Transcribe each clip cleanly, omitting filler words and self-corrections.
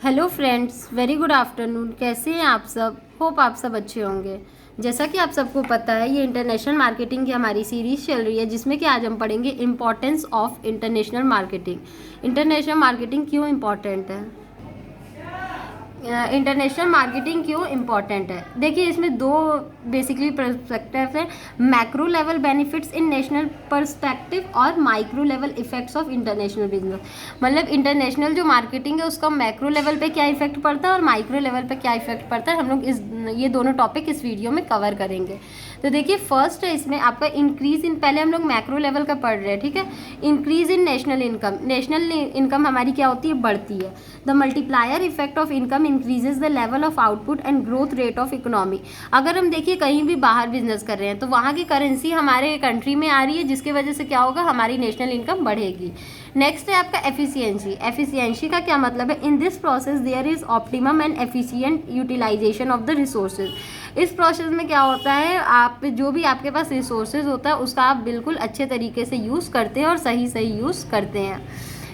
Hello friends, very good afternoon. कैसे हैं आप सब? होप आप सब अच्छे होंगे। जैसा कि आप सबको पता है, ये इंटरनेशनल मार्केटिंग की हमारी सीरीज़ चल रही है, जिसमें कि आज हम पढ़ेंगे importance of international marketing. International marketing क्यों इम्पॉर्टेंट है, इंटरनेशनल मार्केटिंग क्यों इम्पॉर्टेंट है। देखिए, इसमें दो बेसिकली पर्सपेक्टिव है, macro level benefits in national perspective और micro level effects of international business. मतलब इंटरनेशनल जो मार्केटिंग है उसका मैक्रो लेवल पे क्या इफेक्ट पड़ता है और माइक्रो लेवल पे क्या इफेक्ट पड़ता है, हम लोग ये दोनों टॉपिक इस वीडियो में कवर करेंगे। तो देखिए, फर्स्ट है इसमें आपका इंक्रीज इन, पहले हम लोग मैक्रो लेवल का पढ़ रहे हैं, ठीक है। Increase in national income. National income हमारी क्या होती है, बढ़ती है। The multiplier effect of income increases the level of output and growth rate of economy. अगर हम देखिए कहीं भी बाहर बिजनेस कर रहे हैं तो वहाँ की करेंसी हमारे कंट्री में आ रही है, जिसकी वजह से क्या होगा, हमारी नेशनल इनकम बढ़ेगी। नेक्स्ट है आपका एफिशिएंसी। एफिशिएंसी का क्या मतलब है, in this process there is optimum and efficient utilisation of the resources. इस प्रोसेस में क्या होता है, आप जो भी आपके पास रिसोर्सेज होता है उसका आप बिल्कुल अच्छे तरीके से यूज़ करते हैं और सही यूज़ करते हैं।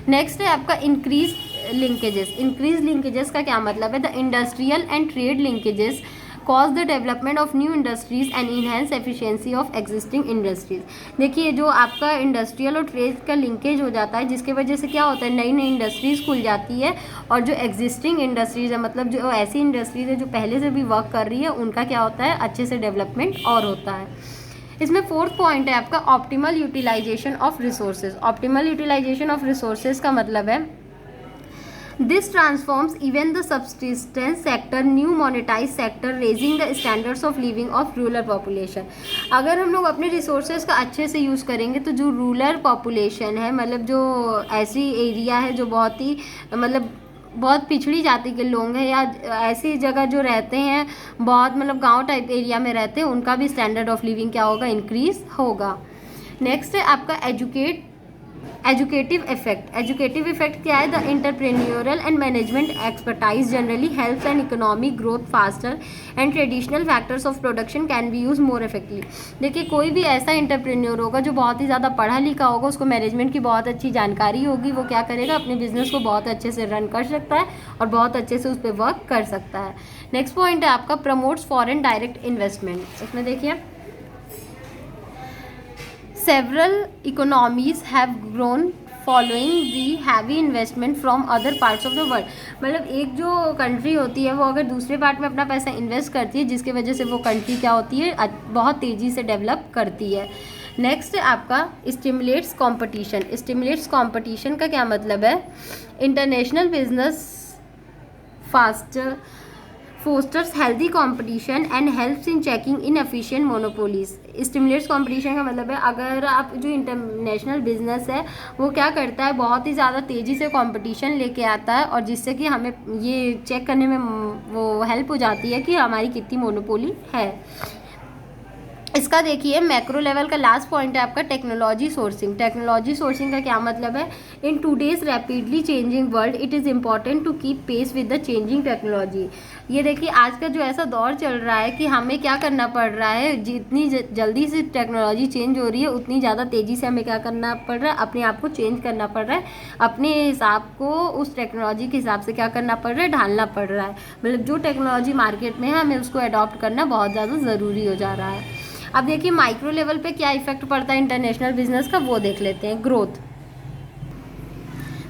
नेक्स्ट है आपका इंक्रीज लिंकेजेस। इंक्रीज लिंकेजेस का क्या मतलब है, the industrial and trade linkages cause the development of new industries and enhance efficiency of existing industries. देखिए, जो आपका इंडस्ट्रियल और ट्रेड का लिंकेज हो जाता है, जिसकी वजह से क्या होता है, नई नई इंडस्ट्रीज खुल जाती है, और जो एग्जिस्टिंग इंडस्ट्रीज है, मतलब जो ऐसी इंडस्ट्रीज है जो पहले से भी वर्क कर रही है, उनका क्या होता है, अच्छे से डेवलपमेंट और होता है। इसमें फोर्थ पॉइंट है आपका optimal utilisation of resources. Optimal utilisation of resources का मतलब है this transforms even the subsistence sector new monetise sector, raising the standards of living of rural population. अगर हम लोग अपने रिसोर्सेज का अच्छे से यूज़ करेंगे तो जो रूरल पॉपुलेशन है, मतलब जो ऐसी एरिया है जो बहुत ही बहुत पिछड़ी जाति के लोग हैं, या ऐसी जगह जो रहते हैं, बहुत मतलब गांव टाइप एरिया में रहते हैं, उनका भी स्टैंडर्ड ऑफ लिविंग क्या होगा, इंक्रीज होगा। नेक्स्ट है आपका एजुकेटिव इफेक्ट। एजुकेटिव इफेक्ट क्या है, the entrepreneurial and management expertise generally helps and economic growth faster and traditional factors of production can be use more effectively. देखिए, कोई भी ऐसा इंटरप्रेन्योर होगा जो बहुत ही ज़्यादा पढ़ा लिखा होगा, उसको मैनेजमेंट की बहुत अच्छी जानकारी होगी, वो क्या करेगा, अपने बिजनेस को बहुत अच्छे से रन कर सकता है और बहुत अच्छे से उस पर वर्क कर सकता है। नेक्स्ट पॉइंट है आपका प्रमोट्स फॉरेन डायरेक्ट इन्वेस्टमेंट। इसमें देखिए, several economies have grown following the heavy investment from other parts of the world। मतलब एक जो कंट्री होती है वो अगर दूसरे पार्ट में अपना पैसा इन्वेस्ट करती है, जिसकी वजह से वो कंट्री क्या होती है, बहुत तेज़ी से डेवलप करती है। नेक्स्ट है आपका स्टिमुलेट्स कंपटीशन। स्टिमुलेट्स कंपटीशन का क्या मतलब है, international business faster fosters healthy competition and helps in checking inefficient monopolies. Stimulates competition का मतलब है, अगर आप जो इंटरनेशनल बिजनेस है वो क्या करता है, बहुत ही ज़्यादा तेज़ी से कंपटीशन लेके आता है, और जिससे कि हमें ये चेक करने में वो हेल्प हो जाती है कि हमारी कितनी मोनोपोली है। इसका देखिए मैक्रो लेवल का लास्ट पॉइंट है आपका टेक्नोलॉजी सोर्सिंग। टेक्नोलॉजी सोर्सिंग का क्या मतलब है, in today's rapidly changing world it is important to keep pace with the changing technology. ये देखिए, आज का जो ऐसा दौर चल रहा है कि हमें क्या करना पड़ रहा है, जितनी जल्दी से टेक्नोलॉजी चेंज हो रही है, उतनी ज़्यादा तेज़ी से हमें क्या करना पड़ रहा है, अपने आप को चेंज करना पड़ रहा है, अपने हिसाब को उस टेक्नोलॉजी के हिसाब से क्या करना पड़ रहा है, ढालना पड़ रहा है। मतलब जो टेक्नोलॉजी मार्केट में है, हमें उसको अडॉप्ट करना बहुत ज़्यादा ज़रूरी हो जा रहा है। अब देखिए, माइक्रो लेवल पे क्या इफेक्ट पड़ता है इंटरनेशनल बिजनेस का, वो देख लेते हैं। ग्रोथ।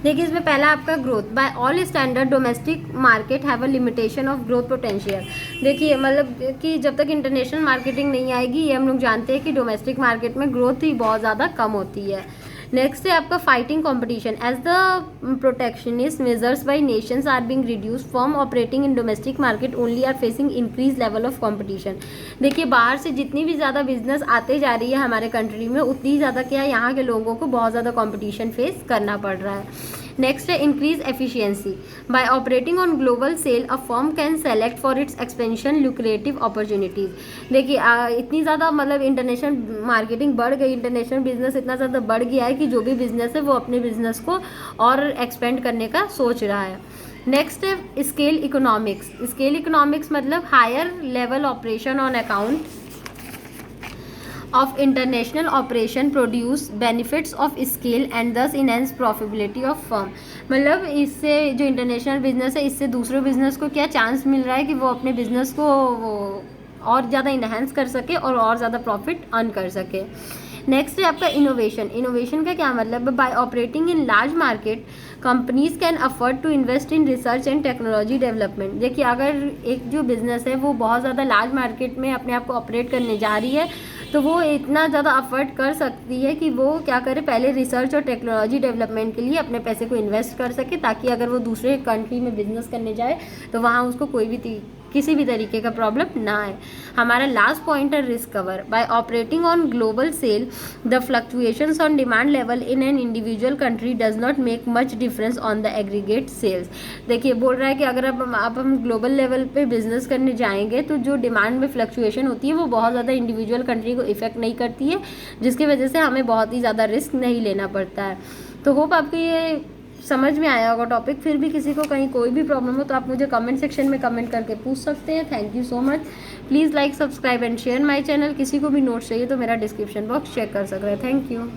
देखिए, इसमें पहला आपका growth. By all standard domestic market have a limitation of growth potential. देखिए, मतलब कि जब तक इंटरनेशनल मार्केटिंग नहीं आएगी, ये हम लोग जानते हैं कि डोमेस्टिक मार्केट में ग्रोथ ही बहुत ज़्यादा कम होती है। नेक्स्ट है आपका fighting competition. As the protectionist measures by nations are being reduced, firm operating in domestic market only are facing increase level of competition. देखिए, बाहर से जितनी भी ज़्यादा बिजनेस आते जा रही है हमारे कंट्री में, उतनी ज़्यादा क्या है, यहाँ के लोगों को बहुत ज़्यादा कंपटीशन फेस करना पड़ रहा है। नेक्स्ट है increase efficiency. By operating on global scale a firm can select for its expansion lucrative opportunities. देखिए, इतनी ज़्यादा मतलब इंटरनेशनल मार्केटिंग बढ़ गई, इंटरनेशनल बिजनेस इतना ज़्यादा बढ़ गया है कि जो भी बिजनेस है वो अपने बिजनेस को और एक्सपेंड करने का सोच रहा है। नेक्स्ट है स्केल इकोनॉमिक्स। स्केल इकोनॉमिक्स मतलब higher level operation on account of international operation produce benefits of scale and thus enhance profitability of firm. मतलब इससे जो इंटरनेशनल बिजनेस है, इससे दूसरे बिजनेस को क्या चांस मिल रहा है कि वो अपने बिजनेस को वो और ज़्यादा इन्हेंस कर सके और ज़्यादा प्रॉफिट अर्न कर सके। नेक्स्ट है आपका इनोवेशन। इनोवेशन का क्या मतलब है? By operating in large market companies can afford to invest in research and technology development. देखिए, अगर एक जो बिजनेस है वो बहुत ज़्यादा लार्ज मार्केट में अपने आप को ऑपरेट करने जा रही है, तो वो इतना ज़्यादा अफर्ट कर सकती है कि वो क्या करे, पहले रिसर्च और टेक्नोलॉजी डेवलपमेंट के लिए अपने पैसे को इन्वेस्ट कर सके, ताकि अगर वो दूसरे कंट्री में बिजनेस करने जाए तो वहाँ उसको कोई भी किसी भी तरीके का प्रॉब्लम ना आए। हमारा लास्ट पॉइंट है risk cover. By operating on global scale the fluctuations on demand level in an individual country does not make much difference on the aggregate sales. देखिए, बोल रहा है कि अगर अब हम ग्लोबल लेवल पे बिजनेस करने जाएंगे तो जो डिमांड में फ्लक्चुएशन होती है वो बहुत ज़्यादा इंडिविजुअल कंट्री को इफेक्ट नहीं करती है, जिसकी वजह से हमें बहुत ही ज़्यादा रिस्क नहीं लेना पड़ता है। तो होप आपको ये समझ में आया होगा टॉपिक। फिर भी किसी को कहीं कोई भी प्रॉब्लम हो तो आप मुझे कमेंट सेक्शन में कमेंट करके पूछ सकते हैं। Thank you so much. Please like, subscribe and share my channel. किसी को भी नोट्स चाहिए तो मेरा डिस्क्रिप्शन बॉक्स चेक कर सकते हैं। Thank you.